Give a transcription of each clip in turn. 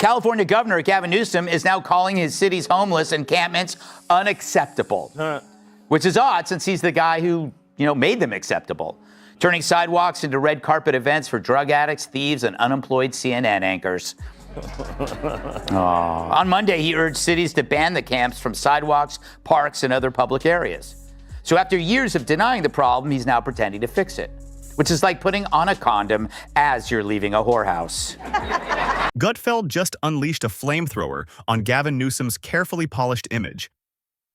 California Governor Gavin Newsom is now calling his city's homeless encampments unacceptable, which is odd since he's the guy who, made them acceptable, turning sidewalks into red carpet events for drug addicts, thieves, and unemployed CNN anchors. On Monday, he urged cities to ban the camps from sidewalks, parks, and other public areas. So after years of denying the problem, he's now pretending to fix it, which is like putting on a condom as you're leaving a whorehouse. Gutfeld just unleashed a flamethrower on Gavin Newsom's carefully polished image.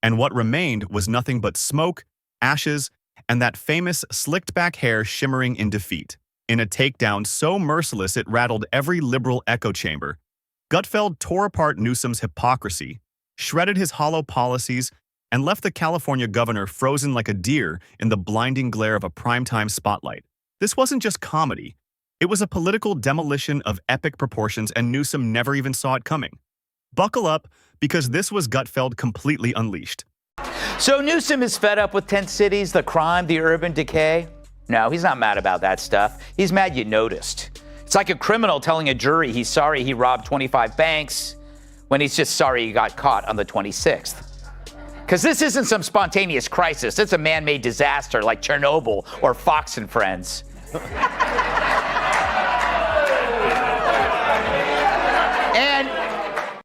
And what remained was nothing but smoke, ashes, and that famous slicked-back hair shimmering in defeat. In a takedown so merciless it rattled every liberal echo chamber, Gutfeld tore apart Newsom's hypocrisy, shredded his hollow policies, and left the California governor frozen like a deer in the blinding glare of a primetime spotlight. This wasn't just comedy. It was a political demolition of epic proportions, and Newsom never even saw it coming. Buckle up, because this was Gutfeld completely unleashed. So Newsom is fed up with tent cities, the crime, the urban decay? No, he's not mad about that stuff. He's mad you noticed. It's like a criminal telling a jury he's sorry he robbed 25 banks when he's just sorry he got caught on the 26th. Because this isn't some spontaneous crisis. It's a man-made disaster like Chernobyl or Fox and Friends. And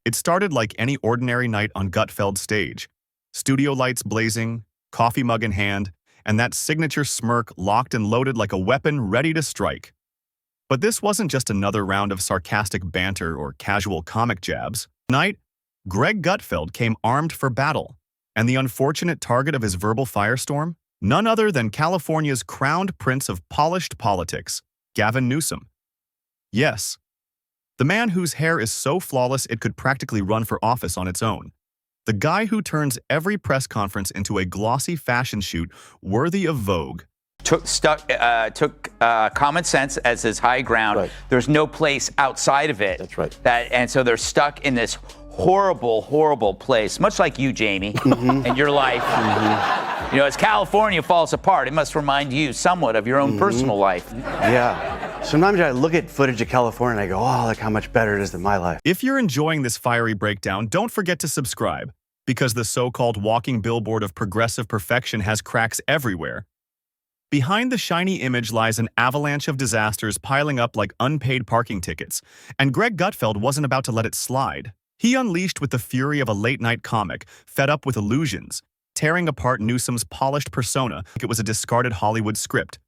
it started like any ordinary night on Gutfeld's stage. Studio lights blazing, coffee mug in hand, and that signature smirk locked and loaded like a weapon ready to strike. But this wasn't just another round of sarcastic banter or casual comic jabs. Tonight, Greg Gutfeld came armed for battle, and the unfortunate target of his verbal firestorm? None other than California's crowned prince of polished politics, Gavin Newsom. Yes, the man whose hair is so flawless it could practically run for office on its own. The guy who turns every press conference into a glossy fashion shoot worthy of Vogue. Took common sense as his high ground. Right. There's no place outside of it. That's right. And so they're stuck in this horrible, horrible place, much like you, Jamie, and your life. As California falls apart, it must remind you somewhat of your own personal life. Yeah. Sometimes I look at footage of California and I go, oh, look how much better it is than my life. If you're enjoying this fiery breakdown, don't forget to subscribe, because the so-called walking billboard of progressive perfection has cracks everywhere. Behind the shiny image lies an avalanche of disasters piling up like unpaid parking tickets, and Greg Gutfeld wasn't about to let it slide. He unleashed with the fury of a late-night comic, fed up with illusions, tearing apart Newsom's polished persona like it was a discarded Hollywood script.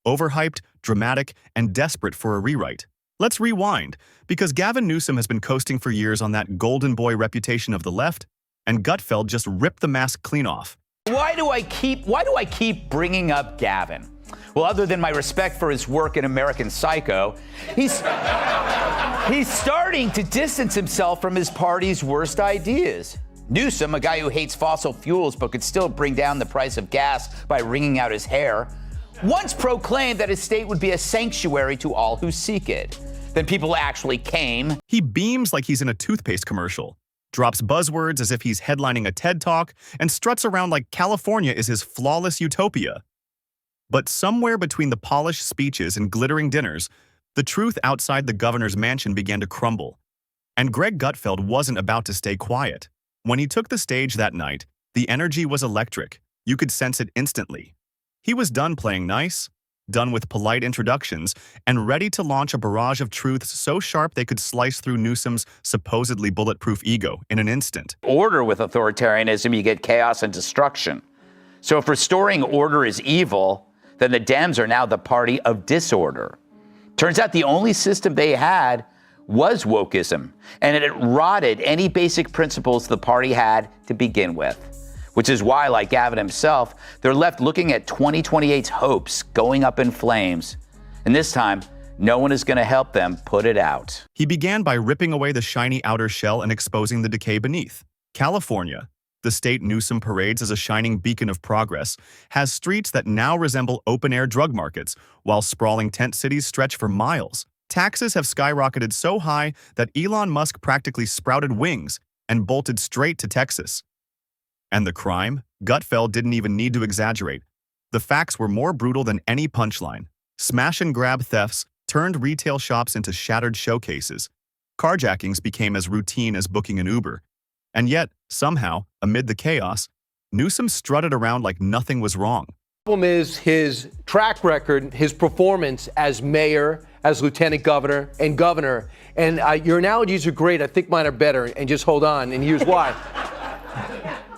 Overhyped, dramatic, and desperate for a rewrite. Let's rewind, because Gavin Newsom has been coasting for years on that golden boy reputation of the left, and Gutfeld just ripped the mask clean off. Why do I keep bringing up Gavin? Well, other than my respect for his work in American Psycho, he's starting to distance himself from his party's worst ideas. Newsom, a guy who hates fossil fuels but could still bring down the price of gas by wringing out his hair, once proclaimed that his state would be a sanctuary to all who seek it. Then people actually came. He beams like he's in a toothpaste commercial, drops buzzwords as if he's headlining a TED Talk, and struts around like California is his flawless utopia. But somewhere between the polished speeches and glittering dinners, the truth outside the governor's mansion began to crumble. And Greg Gutfeld wasn't about to stay quiet. When he took the stage that night, the energy was electric. You could sense it instantly. He was done playing nice, done with polite introductions, and ready to launch a barrage of truths so sharp they could slice through Newsom's supposedly bulletproof ego in an instant. Order with authoritarianism, you get chaos and destruction. So if restoring order is evil, then the Dems are now the party of disorder. Turns out the only system they had was wokeism, and it rotted any basic principles the party had to begin with. Which is why, like Gavin himself, they're left looking at 2028's hopes going up in flames. And this time, no one is going to help them put it out. He began by ripping away the shiny outer shell and exposing the decay beneath. California, the state Newsom parades as a shining beacon of progress, has streets that now resemble open-air drug markets, while sprawling tent cities stretch for miles. Taxes have skyrocketed so high that Elon Musk practically sprouted wings and bolted straight to Texas. And the crime? Gutfeld didn't even need to exaggerate. The facts were more brutal than any punchline. Smash-and-grab thefts turned retail shops into shattered showcases. Carjackings became as routine as booking an Uber. And yet, somehow, amid the chaos, Newsom strutted around like nothing was wrong. The problem is his track record, his performance as mayor, as lieutenant governor, and governor. And your analogies are great. I think mine are better. And just hold on. And here's why.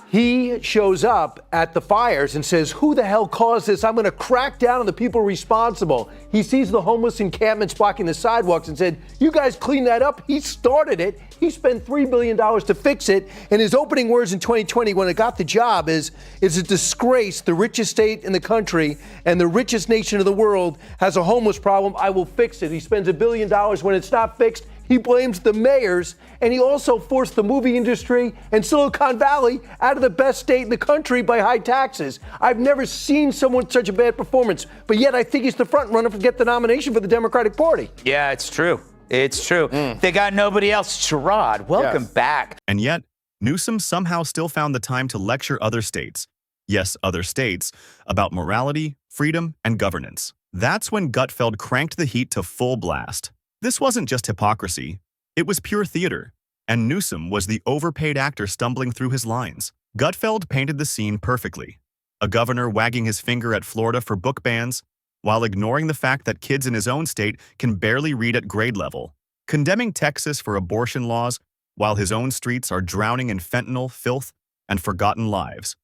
He shows up at the fires and says, who the hell caused this? I'm going to crack down on the people responsible. He sees the homeless encampments blocking the sidewalks and said, you guys clean that up. He started it. He spent $3 billion to fix it. And his opening words in 2020 when it got the job is a disgrace. The richest state in the country and the richest nation of the world has a homeless problem. I will fix it. He spends $1 billion when it's not fixed. He blames the mayors, and he also forced the movie industry and Silicon Valley out of the best state in the country by high taxes. I've never seen someone such a bad performance, but yet I think he's the front runner to get the nomination for the Democratic Party. Yeah, it's true. It's true. They got nobody else. Sherrod, welcome back. And yet, Newsom somehow still found the time to lecture other states, yes, other states, about morality, freedom, and governance. That's when Gutfeld cranked the heat to full blast. This wasn't just hypocrisy, it was pure theater, and Newsom was the overpaid actor stumbling through his lines. Gutfeld painted the scene perfectly. A governor wagging his finger at Florida for book bans, while ignoring the fact that kids in his own state can barely read at grade level. Condemning Texas for abortion laws, while his own streets are drowning in fentanyl, filth, and forgotten lives.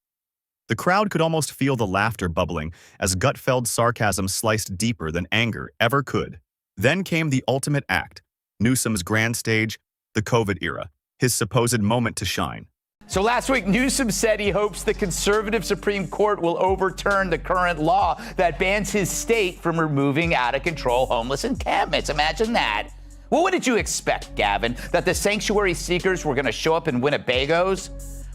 The crowd could almost feel the laughter bubbling as Gutfeld's sarcasm sliced deeper than anger ever could. Then came the ultimate act, Newsom's grand stage, the COVID era, his supposed moment to shine. So last week, Newsom said he hopes the conservative Supreme Court will overturn the current law that bans his state from removing out-of-control homeless encampments. Imagine that. Well, what did you expect, Gavin? That the sanctuary seekers were going to show up in Winnebago's?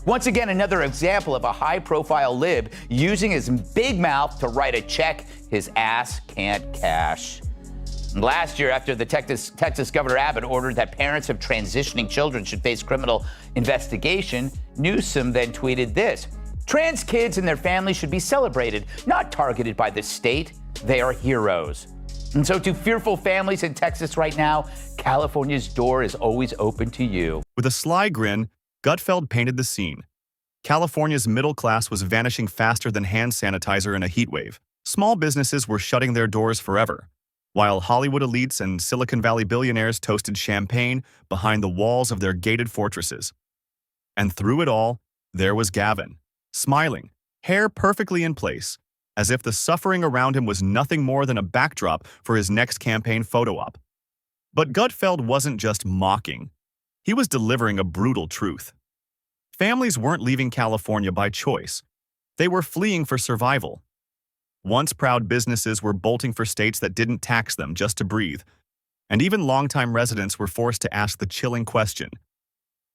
Once again, another example of a high-profile lib using his big mouth to write a check his ass can't cash. Last year, after the Texas Governor Abbott ordered that parents of transitioning children should face criminal investigation, Newsom then tweeted this: trans kids and their families should be celebrated, not targeted by the state. They are heroes. And so to fearful families in Texas right now, California's door is always open to you. With a sly grin, Gutfeld painted the scene. California's middle class was vanishing faster than hand sanitizer in a heat wave. Small businesses were shutting their doors forever, while Hollywood elites and Silicon Valley billionaires toasted champagne behind the walls of their gated fortresses. And through it all, there was Gavin, smiling, hair perfectly in place, as if the suffering around him was nothing more than a backdrop for his next campaign photo op. But Gutfeld wasn't just mocking. He was delivering a brutal truth. Families weren't leaving California by choice. They were fleeing for survival. Once proud businesses were bolting for states that didn't tax them just to breathe. And even longtime residents were forced to ask the chilling question: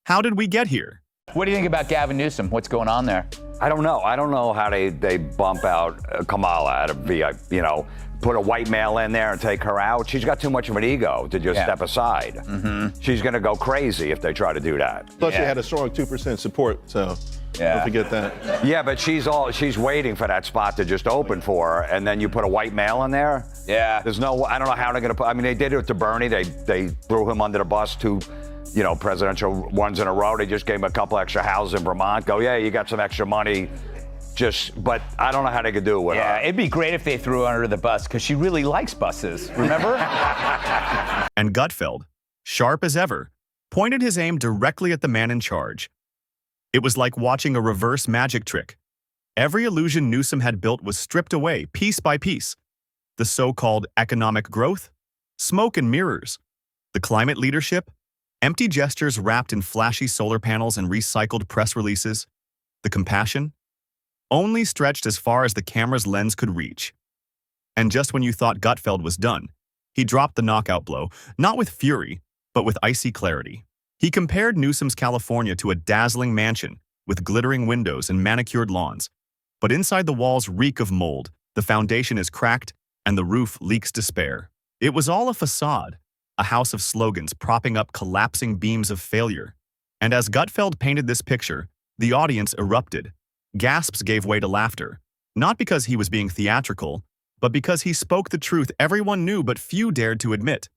how did we get here? What do you think about Gavin Newsom? What's going on there? I don't know. I don't know how they bump out Kamala out of VIP, put a white male in there and take her out. She's got too much of an ego to just step aside. Mm-hmm. She's going to go crazy if they try to do that. Plus, she had a strong 2% support, so don't forget that. Yeah, but she's waiting for that spot to just open for her, and then you put a white male in there. Yeah. I don't know how they're going to put. I mean, they did it to Bernie. They threw him under the bus two, presidential ones in a row. They just gave him a couple extra houses in Vermont. Go, yeah, you got some extra money. But I don't know how they could do it with her. Yeah, it'd be great if they threw her under the bus because she really likes buses, remember? And Gutfeld, sharp as ever, pointed his aim directly at the man in charge. It was like watching a reverse magic trick. Every illusion Newsom had built was stripped away piece by piece. The so-called economic growth, smoke and mirrors, the climate leadership, empty gestures wrapped in flashy solar panels and recycled press releases, the compassion, only stretched as far as the camera's lens could reach. And just when you thought Gutfeld was done, he dropped the knockout blow, not with fury, but with icy clarity. He compared Newsom's California to a dazzling mansion with glittering windows and manicured lawns. But inside the walls reek of mold, the foundation is cracked, and the roof leaks despair. It was all a facade, a house of slogans propping up collapsing beams of failure. And as Gutfeld painted this picture, the audience erupted. Gasps gave way to laughter, not because he was being theatrical, but because he spoke the truth everyone knew but few dared to admit.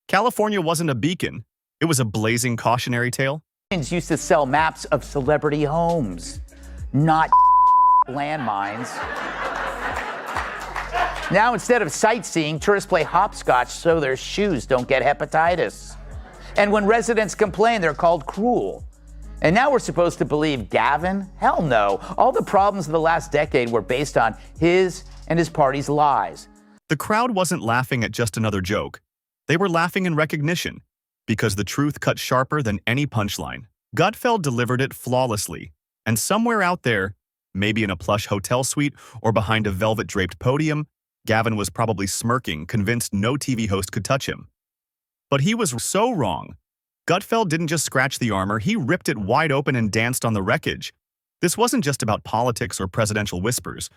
California wasn't a beacon, It was a blazing cautionary tale. Used to sell maps of celebrity homes, not landmines. Now, instead of sightseeing, tourists play hopscotch so their shoes don't get hepatitis. And when residents complain, they're called cruel. And now we're supposed to believe Gavin? Hell no. All the problems of the last decade were based on his and his party's lies. The crowd wasn't laughing at just another joke. They were laughing in recognition, because the truth cut sharper than any punchline. Gutfeld delivered it flawlessly, and somewhere out there, maybe in a plush hotel suite or behind a velvet-draped podium, Gavin was probably smirking, convinced no TV host could touch him. But he was so wrong. Gutfeld didn't just scratch the armor, he ripped it wide open and danced on the wreckage. This wasn't just about politics or presidential whispers.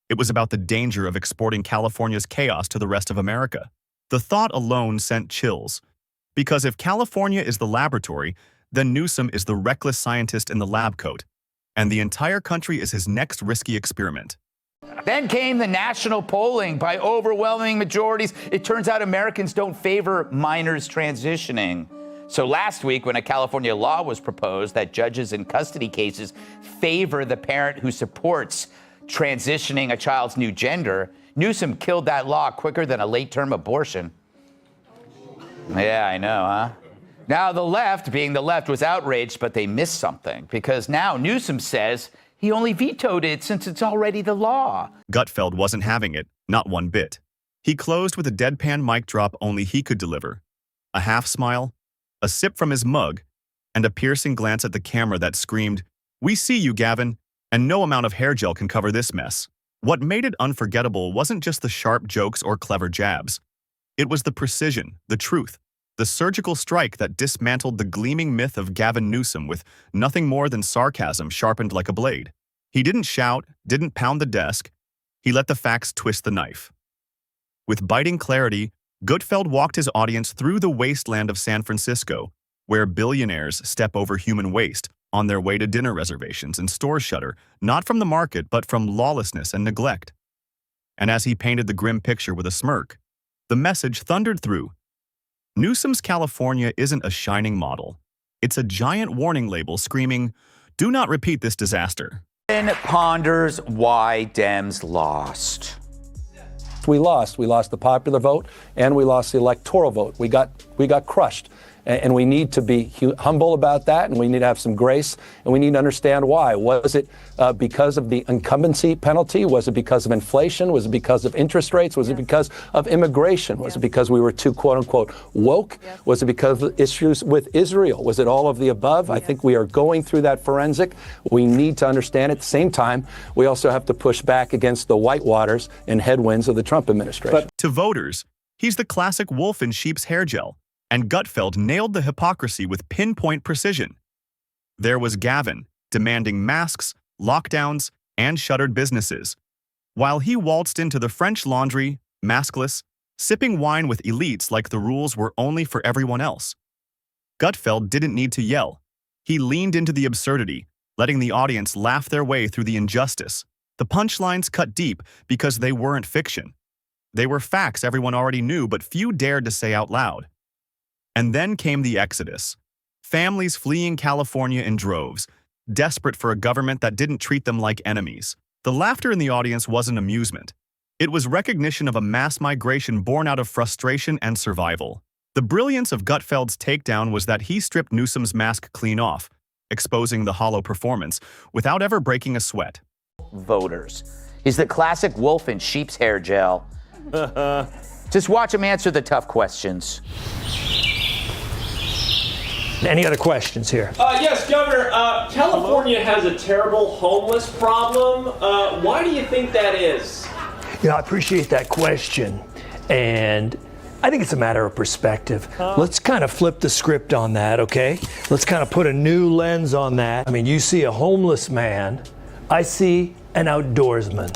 It was about the danger of exporting California's chaos to the rest of America. The thought alone sent chills. Because if California is the laboratory, then Newsom is the reckless scientist in the lab coat, and the entire country is his next risky experiment. Then came the national polling by overwhelming majorities. It turns out Americans don't favor minors transitioning. So last week, when a California law was proposed that judges in custody cases favor the parent who supports transitioning a child's new gender, Newsom killed that law quicker than a late-term abortion. Yeah, I know, huh? Now the left, being the left, was outraged, but they missed something, because now Newsom says he only vetoed it since it's already the law. Gutfeld wasn't having it, not one bit. He closed with a deadpan mic drop only he could deliver. A half smile, a sip from his mug, and a piercing glance at the camera that screamed, "We see you, Gavin, and no amount of hair gel can cover this mess." What made it unforgettable wasn't just the sharp jokes or clever jabs. It was the precision, the truth, the surgical strike that dismantled the gleaming myth of Gavin Newsom with nothing more than sarcasm sharpened like a blade. He didn't shout, didn't pound the desk. He let the facts twist the knife. With biting clarity, Gutfeld walked his audience through the wasteland of San Francisco, where billionaires step over human waste on their way to dinner reservations and stores shutter, not from the market, but from lawlessness and neglect. And as he painted the grim picture with a smirk, the message thundered through. Newsom's California isn't a shining model. It's a giant warning label screaming, "Do not repeat this disaster." And ponders why Dems lost. We lost. We lost the popular vote, and we lost the electoral vote. We got crushed. And we need to be humble about that, and we need to have some grace, and we need to understand why. Was it because of the incumbency penalty? Was it because of inflation? Was it because of interest rates? Was it because of immigration? Was it because we were too, quote unquote, woke? Was it because of issues with Israel? Was it all of the above? I think we are going through that forensic. We need to understand at the same time, we also have to push back against the whitewaters and headwinds of the Trump administration. To voters, he's the classic wolf in sheep's hair gel. And Gutfeld nailed the hypocrisy with pinpoint precision. There was Gavin, demanding masks, lockdowns, and shuttered businesses, while he waltzed into the French Laundry, maskless, sipping wine with elites like the rules were only for everyone else. Gutfeld didn't need to yell. He leaned into the absurdity, letting the audience laugh their way through the injustice. The punchlines cut deep because they weren't fiction. They were facts everyone already knew, but few dared to say out loud. And then came the exodus. Families fleeing California in droves, desperate for a government that didn't treat them like enemies. The laughter in the audience wasn't amusement. It was recognition of a mass migration born out of frustration and survival. The brilliance of Gutfeld's takedown was that he stripped Newsom's mask clean off, exposing the hollow performance without ever breaking a sweat. Voters. He's the classic wolf in sheep's hair gel. Just watch him answer the tough questions. Any other questions here? Yes, Governor. California has a terrible homeless problem. Why do you think that is? You know, I appreciate that question. And I think it's a matter of perspective. Let's kind of flip the script on that, okay? Let's kind of put a new lens on that. I mean, you see a homeless man. I see an outdoorsman.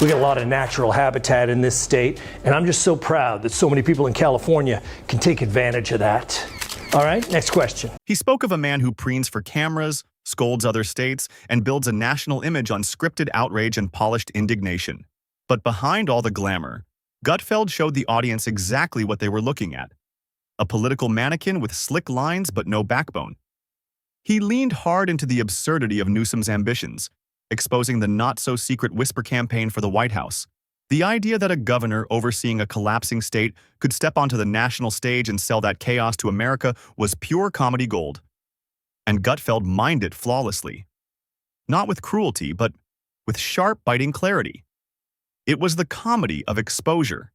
We got a lot of natural habitat in this state, and I'm just so proud that so many people in California can take advantage of that. All right, next question. He spoke of a man who preens for cameras, scolds other states, and builds a national image on scripted outrage and polished indignation. But behind all the glamour, Gutfeld showed the audience exactly what they were looking at. a political mannequin with slick lines but no backbone. He leaned hard into the absurdity of Newsom's ambitions, exposing the not-so-secret whisper campaign for the White House. The idea that a governor overseeing a collapsing state could step onto the national stage and sell that chaos to America was pure comedy gold. And Gutfeld mined it flawlessly. Not with cruelty, but with sharp, biting clarity. It was the comedy of exposure.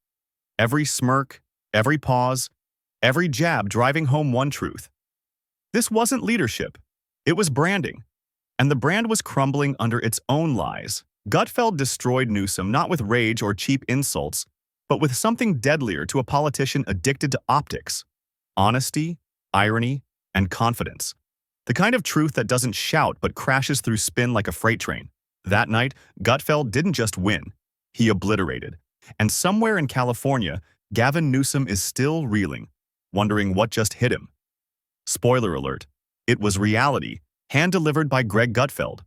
Every smirk, every pause, every jab driving home one truth. This wasn't leadership. It was branding. And the brand was crumbling under its own lies. Gutfeld destroyed Newsom not with rage or cheap insults, but with something deadlier to a politician addicted to optics: honesty, irony, and confidence. The kind of truth that doesn't shout but crashes through spin like a freight train. That night, Gutfeld didn't just win, he obliterated. And somewhere in California, Gavin Newsom is still reeling, wondering what just hit him. Spoiler alert, it was reality, hand-delivered by Greg Gutfeld.